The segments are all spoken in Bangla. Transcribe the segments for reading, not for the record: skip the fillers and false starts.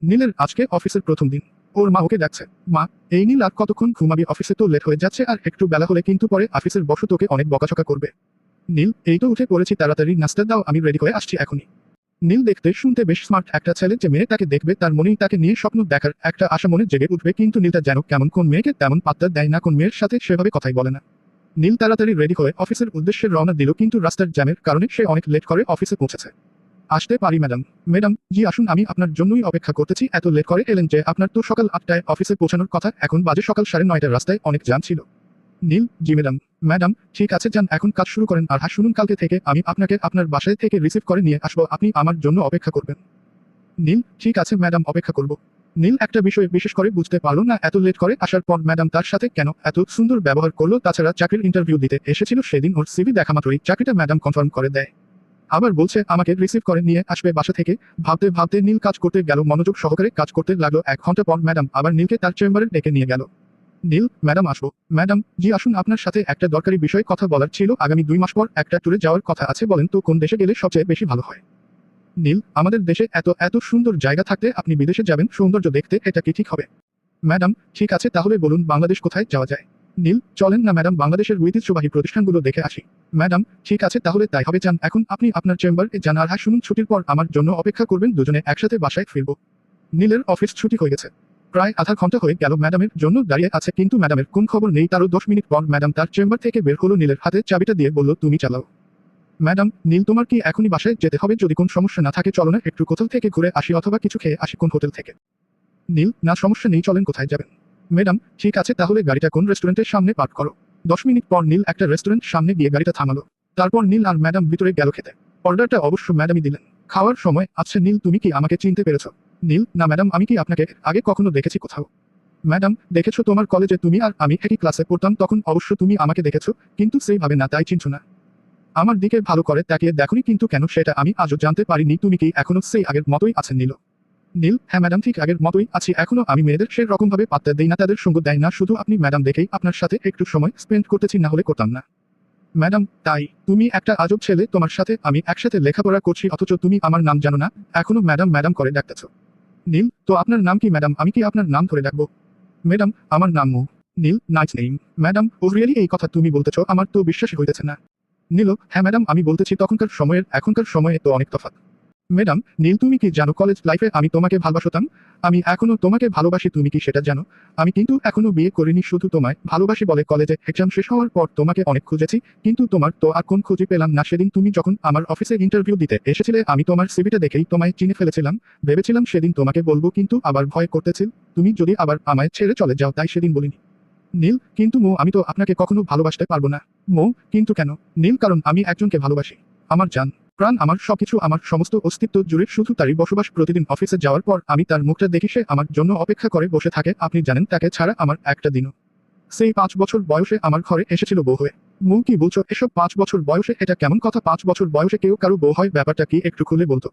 নীলের আজকে অফিসের প্রথম দিন। ওর মা ওকে ডাকছে। মা, এই নীল আর কতক্ষণ ঘুমাবি? অফিসে তো লেট হয়ে যাচ্ছে, আর একটু বেলা হলে কিন্তু পরে অফিসের বস তোকে অনেক বকাঝকা করবে। নীল, এই তো উঠে পড়েছি, তাড়াতাড়ি নাস্তা দাও, আমি রেডি হয়ে আসছি এখনই। নীল দেখতে শুনতে বেশ স্মার্ট একটা ছেলে, যে মেয়ে তাকে দেখবে তার মনেই তাকে নিয়ে স্বপ্ন দেখার একটা আশা মনে জেগে উঠবে, কিন্তু নীলটা যেন কেমন কোন মেয়েকে তেমন পাত্তা দেয় না, কোন মেয়ের সাথে সেভাবে কথাই বলে না। নীল তাড়াতাড়ি রেডি হয়ে অফিসের উদ্দেশ্যে রওনা দিল, কিন্তু রাস্তার জ্যামের কারণে সে অনেক লেট করে অফিসে পৌঁছেছে। আসতে পারি ম্যাডাম? ম্যাডাম জি আসুন, আমি আপনার জন্যই অপেক্ষা করতেছি। এত লেট করে এলেন যে? আপনার তো সকাল 8টায় অফিসে পৌঁছানোর কথা, এখন বাজে সকাল 9:30। রাস্তায় অনেক জ্যাম ছিল। নীল জি ম্যাডাম। ম্যাডাম ঠিক আছে, যান এখন কাজ শুরু করেন। আর হ্যাঁ শুনুন, কালকে থেকে আমি আপনাকে আপনার বাসায় থেকে রিসিভ করে নিয়ে আসবো, আপনি আমার জন্য অপেক্ষা করবেন। নীল ঠিক আছে ম্যাডাম, অপেক্ষা করব। নীল একটা বিষয় বিশেষ করে বুঝতে পারলো না, এত লেট করে আসার পর ম্যাডাম তার সাথে কেন এত সুন্দর ব্যবহার করলো। তাছাড়া চাকরির ইন্টারভিউ দিতে এসেছিল সেদিন, ওর সিভি দেখা মাত্রই চাকরিটা ম্যাডাম কনফার্ম করে দেয়। আবার বলছে আমাকে রিসিভ করে নিয়ে আসবে বাসা থেকে। ভাবতে ভাবতে নীল কাজ করতে গেল, মনোযোগ সহকারে কাজ করতে লাগলো। 1 ঘন্টা পর ম্যাডাম আবার নীলকে তার চেম্বারে ডেকে নিয়ে গেল। নীল ম্যাডাম আসবো? ম্যাডাম জি আসুন, আপনার সাথে একটা দরকারি বিষয়ে কথা বলার ছিল। আগামী 2 মাস পর একটা ট্যুরে যাওয়ার কথা আছে, বলেন তো কোন দেশে গেলে সবচেয়ে বেশি ভালো হয়? নীল, আমাদের দেশে এত এত সুন্দর জায়গা থাকতে আপনি বিদেশে যাবেন সৌন্দর্য দেখতে, এটা কি ঠিক হবে? ম্যাডাম ঠিক আছে, তাহলে বলুন বাংলাদেশ কোথায় যাওয়া যায়? নীল, চলেন না ম্যাডাম বাংলাদেশের ঐতিহ্যবাহী প্রতিষ্ঠানগুলো দেখে আসি। ম্যাডাম ঠিক আছে, তাহলে তাই হবে, যান এখন আপনি আপনার চেম্বার এ যান। আর হ্যাঁ শুনুন, ছুটির পর আমার জন্য অপেক্ষা করবেন, দুজনে একসাথে বাসায় ফিরবো। নীলের অফিস ছুটি হয়ে গেছে। প্রায় আধা ঘন্টা হয়ে গেল ম্যাডামের জন্য দাঁড়িয়ে আছে, কিন্তু ম্যাডামের কোন খবর নেই। তারও 10 মিনিট পর ম্যাডাম তার চেম্বার থেকে বের হলো, নীলের হাতে চাবিটা দিয়ে বলল তুমি চালাও। ম্যাডাম নীল, তোমার কি এখনই বাসায় যেতে হবে? যদি কোন সমস্যা না থাকে চলো না একটু কোথাও থেকে ঘুরে আসি, অথবা কিছু খেয়ে আসি কোন হোটেল থেকে। নীল, না সমস্যা নেই, চলেন। কোথায় যাবেন? ম্যাডাম ঠিক আছে, তাহলে গাড়িটা কোন রেস্টুরেন্টের সামনে পার্ক করো। 10 মিনিট পর নীল একটা রেস্টুরেন্ট সামনে গিয়ে গাড়িটা থামালো। তারপর নীল আর ম্যাডাম ভিতরে গেল খেতে। অর্ডারটা অবশ্য ম্যাডামই দিলেন। খাওয়ার সময়, আচ্ছা নীল, তুমি কি আমাকে চিনতে পেরেছো? নীল, না ম্যাডাম, আমি কি আপনাকে আগে কখনো দেখেছি কোথাও? ম্যাডাম দেখেছো, তোমার কলেজে তুমি আর আমি একই ক্লাসে পড়তাম, তখন অবশ্য তুমি আমাকে দেখেছো, কিন্তু সেইভাবে না, তাই চিনছো না। আমার দিকে ভালো করে তাকিয়ে দেখোনি কিন্তু কেন, সেটা আমি আজও জানতে পারিনি। তুমি কি এখনো সেই আগের মতোই আছেন? নীল নীল, হ্যাঁ ম্যাডাম, ঠিক আগের মতোই আছি এখনো। আমি মেয়েদের সে রকম ভাবে পাত্তা দেই না, তাদের সঙ্গ দেয় না। শুধু আপনি ম্যাডাম দেখেই আপনার সাথে একটু সময় স্পেন্ড করতেছি, না হলে করতাম না। ম্যাডাম তাই? তুমি একটা আজব ছেলে, তোমার সাথে আমি একসাথে লেখাপড়া করছি অথচ তুমি আমার নাম জানো না, এখনো ম্যাডাম ম্যাডাম করে ডাকতেছো। নীল, তো আপনার নাম কি ম্যাডাম? আমি কি আপনার নাম ধরে ডাকবো? ম্যাডাম আমার নাম মো। নীল, নাইস নেম। ম্যাডাম ও রিয়েলি এই কথা তুমি বলতেছো? আমার তো বিশ্বাসই হইতেছে না। নীল, হ্যাঁ ম্যাডাম, আমি বলতেছি তখনকার সময়ের এখনকার সময়ে তো অনেক তফাৎ। ম্যাডাম নীল, তুমি কি জানো কলেজ লাইফে আমি তোমাকে ভালোবাসতাম? আমি এখনো তোমাকে ভালোবাসি, তুমি কি সেটা জানো? আমি কিন্তু এখনো বিয়ে করিনি, শুধু তোমায় ভালোবাসি বলে কলেজে এক্সাম শেষ হওয়ার পর তোমাকে অনেক খুঁজেছি, কিন্তু তোমার তো আর কোন খুঁজে পেলাম না। সেদিন তুমি যখন আমার অফিসে ইন্টারভিউ দিতে এসেছিলে, আমি তোমার সিভিটা দেখেই তোমায় চিনে ফেলেছিলাম। ভেবেছিলাম সেদিন তোমাকে বলবো, কিন্তু আবার ভয় করতেছিল তুমি যদি আবার আমায় ছেড়ে চলে যাও, তাই সেদিন বলিনি। নীল, কিন্তু মো, আমি তো আপনাকে কখনো ভালোবাসতে পারবো না। মো, কিন্তু কেন? নীল, কারণ আমি একজনকে ভালোবাসি। আমার জান, প্রাণ, আমার সবকিছু, আমার সমস্ত অস্তিত্ব জুড়ে শুধু তারই বসবাস। প্রতিদিন অফিসে যাওয়ার পর আমি তার মুখটা দেখি, সে আমার জন্য অপেক্ষা করে বসে থাকে। আপনি জানেন, তাকে ছাড়া আমার একটা দিনও। সেই 5 বছর বয়সে আমার ঘরে এসেছিল বউ হয়ে। মু, কি বলছো এসব? 5 বছর বয়সে? এটা কেমন কথা? 5 বছর বয়সে কেউ কারো বউ হয়? ব্যাপারটা কি একটু খুলে বলতো?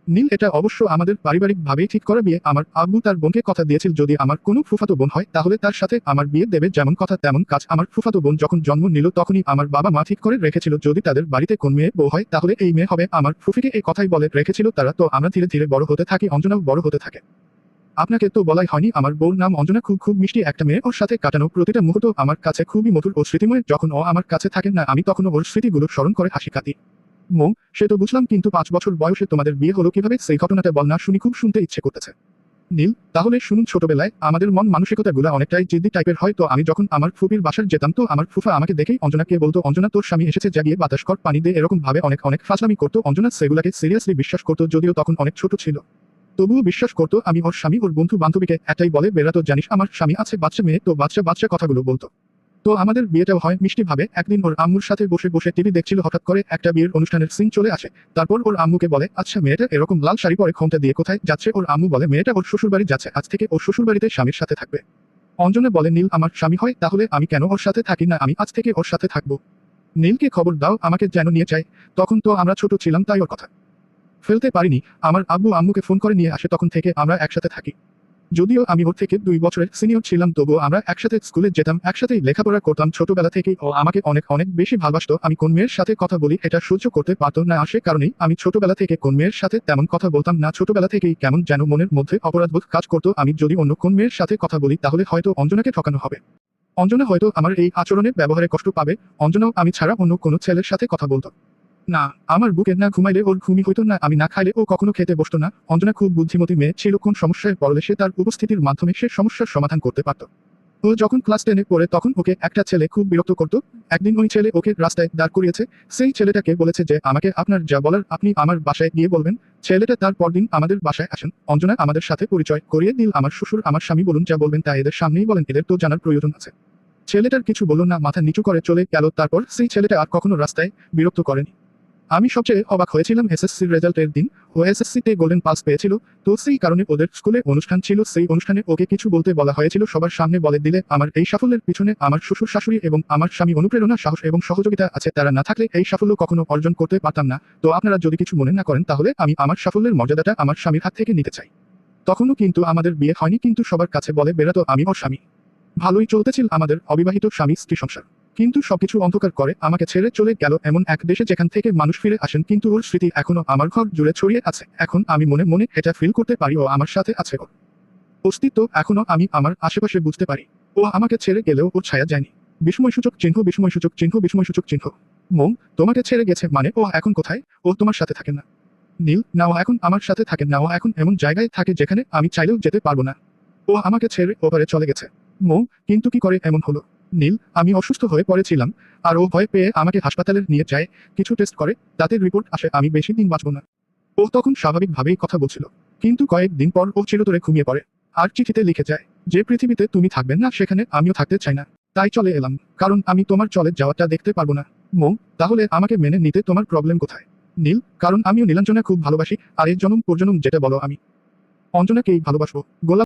নীল, এটা অবশ্য আমাদের পারিবারিক ভাবেই ঠিক করা বিয়ে। আমার আব্বু তার বোনকে কথা দিয়েছিল, যদি আমার কোনো ফুফাতো বোন হয় তাহলে তার সাথে আমার বিয়ে দেবে। যেমন কথা তেমন কাজ। আমার ফুফাতো বোন যখন জন্ম নিল তখনই আমার বাবা মা ঠিক করে রেখেছিল, যদি তাদের বাড়িতে কোন মেয়ে বউ হয় তাহলে এই মেয়ে হবে। আমার ফুফিকে এই কথাই বলে রেখেছিল তারা। তো আমরা ধীরে ধীরে বড় হতে থাকি, অঞ্জনাও বড় হতে থাকে। আপনাকে তো বলাই হয়নি, আমার বউর নাম অঞ্জনা। খুব খুব মিষ্টি একটা মেয়ে। ওর সাথে কাটানো প্রতিটা মুহূর্ত আমার কাছে খুবই মধুর ও স্মৃতিময়। যখন ও আমার কাছে থাকে না, আমি তখনও ওর স্মৃতিগুলো স্মরণ করে হাসি কাটি। মো, সে তো বুঝলাম, কিন্তু 5 বছর বয়সে তোমাদের বিয়ে হলো কিভাবে? সেই ঘটনাটা বল না শুনি, খুব শুনতে ইচ্ছে করতেছে। নীল, তাহলে শুনুন, ছোটবেলায় আমাদের মন মানসিকতাগুলো অনেকটাই জিদ্দি টাইপের হয়। তো আমি যখন আমার ফুপির বাসার যেতাম, তো আমার ফুফা আমাকে দেখেই অঞ্জনাকে বলতো, অঞ্জনা তোর স্বামী এসেছে, জাগিয়ে বাতাস কর, পানি দে, এরকম ভাবে অনেক অনেক ফাজলামি করতো। অঞ্জনা সেগুলাকে সিরিয়াসলি বিশ্বাস করতো, যদিও তখন অনেক ছোট ছিল। তবুও বিশ্বাস করতো। আমি ওর স্বামী ওর বন্ধু বান্ধবীকে এটাই বলে বেড়াতো, জানিস আমার স্বামী আছে, বাচ্চা মেয়ে। তো বাচ্চা বাচ্চা কথাগুলো বলতো। তো আমাদের বিয়েটাও হয় মিষ্টি ভাবে। একদিন ওর আম্মুর সাথে বসে বসে টিভি দেখছিল, হঠাৎ করে একটা বিয়ের অনুষ্ঠানের সিন চলে আসে। তারপর ওর আম্মুকে বলে, আচ্ছা মেয়েটা এরকম লাল শাড়ি পরে ঘোমটা দিয়ে কোথায় যাচ্ছে? ওর আম্মু বলে, মেয়েটা ওর শ্বশুরবাড়ি যাচ্ছে, আজ থেকে ওর শ্বশুরবাড়িতে স্বামীর সাথে থাকবে। অঞ্জনা বলে, নীল আমার স্বামী হয়, তাহলে আমি কেন ওর সাথে থাকি না? আমি আজ থেকে ওর সাথে থাকবো। নীলকে খবর দাও, আমাকে যেন নিয়ে যায়। তখন তো আমরা ছোট ছিলাম, তাই ওর কথা ফেলতে পারিনি। আমার আব্বু আম্মুকে ফোন করে নিয়ে আসে, তখন থেকে আমরা একসাথে থাকি। যদিও আমি ওর থেকে 2 বছরের সিনিয়র ছিলাম, তবুও আমরা একসাথে স্কুলে যেতাম, একসাথেই লেখাপড়া করতাম ছোটবেলা থেকেই। ও আমাকে অনেক অনেক বেশি ভালোবাসতো। আমি কোন মেয়ের সাথে কথা বলি এটা সহ্য করতে পারতো না, সে কারণেই আমি ছোটবেলা থেকে কোন মেয়ের সাথে তেমন কথা বলতাম না। ছোটবেলা থেকেই কেমন যেন মনের মধ্যে অপরাধবোধ কাজ করতো, আমি যদি অন্য কোন মেয়ের সাথে কথা বলি তাহলে হয়তো অঞ্জনাকে ঠকানো হবে, অঞ্জনা হয়তো আমার এই আচরণে ব্যবহারে কষ্ট পাবে, অঞ্জনাও আমি ছাড়া অন্য কোনো ছেলের সাথে কথা বলতো না। আমার বুকে না ঘুমাইলে ওর ঘুমই হইতো না, আমি না খাইলে ও কখনো খেতে বসতো না। অঞ্জনা খুব বুদ্ধিমতী মেয়ে ছিল, কোন সমস্যায় পড়লে সে তার উপস্থিতির মাধ্যমে সে সমস্যার সমাধান করতে পারত। ও যখন ক্লাস 10-এ পড়ে তখন ওকে একটা ছেলে খুব বিরক্ত করতো। একদিন ওই ছেলে ওকে রাস্তায় দাঁড় করিয়েছে, সেই ছেলেটাকে বলেছে যে আমাকে আপনার যা বলার আপনি আমার বাসায় গিয়ে বলবেন। ছেলেটা তার পরদিন আমাদের বাসায় আসেন, অঞ্জনা আমাদের সাথে পরিচয় করিয়ে দিল। আমার শ্বশুর আমার স্বামী বলুন যা বলবেন তা এদের সামনেই বলেন, এদের তো জানার প্রয়োজন আছে। ছেলেটার কিছু বলল না, মাথা নিচু করে চলে গেল। তারপর সেই ছেলেটা আর কখনো রাস্তায় বিরক্ত করেনি। আমি সবচেয়ে অবাক হয়েছিলাম এসএসসির রেজাল্টের দিন। ও এসএসসিতে গোল্ডেন পাস পেয়েছিল, তো সেই কারণে ওদের স্কুলে অনুষ্ঠান ছিল, সেই অনুষ্ঠানে ওকে কিছু বলতে বলা হয়েছিল। সবার সামনে বলে দিলে আমার এই সাফল্যের পিছনে আমার শ্বশুর শাশুড়ি এবং আমার স্বামী অনুপ্রেরণা, সাহস এবং সহযোগিতা আছে, তারা না থাকলে এই সাফল্য কখনো অর্জন করতে পারতাম না। তো আপনারা যদি কিছু মনে না করেন তাহলে আমি আমার সাফল্যের মর্যাদাটা আমার স্বামীর হাত থেকে নিতে চাই। তখনও কিন্তু আমাদের বিয়ে হয়নি, কিন্তু সবার কাছে বলে বেড়াতো আমি ওর স্বামী। ভালোই চলতেছিল আমাদের অবিবাহিত স্বামী স্ত্রী সংসার, কিন্তু সবকিছু অন্ধকার করে আমাকে ছেড়ে চলে গেল এমন এক দেশে যেখান থেকে মানুষ ফিরে আসেন, কিন্তু ওর স্মৃতি এখনো আমার ঘর জুড়ে ছড়িয়ে আছে। এখন আমি মনে মনে এটা ফিল করতে পারি ও আমার সাথে আছে, ওর অস্তিত্ব এখনো আমি আমার আশেপাশে বুঝতে পারি। ও আমাকে ছেড়ে গেলেও ওর ছায়া যায়নি। বিস্ময়সূচক চিহ্ন, বিস্ময়সূচক চিহ্ন, বিস্ময়সূচক চিহ্ন। মম, তোমাকে ছেড়ে গেছে মানে ও এখন কোথায়? ও তোমার সাথে থাকে না। নীল, না, ও এখন আমার সাথে থাকে না, ও এখন এমন জায়গায় থাকে যেখানে আমি চাইলেও যেতে পারবো না। ও আমাকে ছেড়ে ওপারে চলে গেছে। মো, কিন্তু কি করে এমন হলো? নীল, আমি অসুস্থ হয়ে পড়েছিলাম, আর ও ভয় পেয়ে আমাকে হাসপাতালে নিয়ে যায়, কিছু টেস্ট করে, তাতে রিপোর্ট আসে আমি বেশি দিন বাঁচব না। ও তখন স্বাভাবিকভাবেই কথা বলছিল, কিন্তু কয়েকদিন পর ও চিরতরে ঘুমিয়ে পড়ে। আর চিঠিতে লিখে যায় যে পৃথিবীতে তুমি থাকবেন না সেখানে আমিও থাকতে চাই না, তাই চলে এলাম, কারণ আমি তোমার চলে যাওয়াটা দেখতে পারবো না। মো, তাহলে আমাকে মেনে নিতে তোমার প্রবলেম কোথায়? নীল, কারণ আমিও নীলাঞ্জনা খুব ভালোবাসি, আর এই জনম পর্জনম যেটা বলো আমি অঞ্জনাকেই ভালোবাসবো। গোলাপ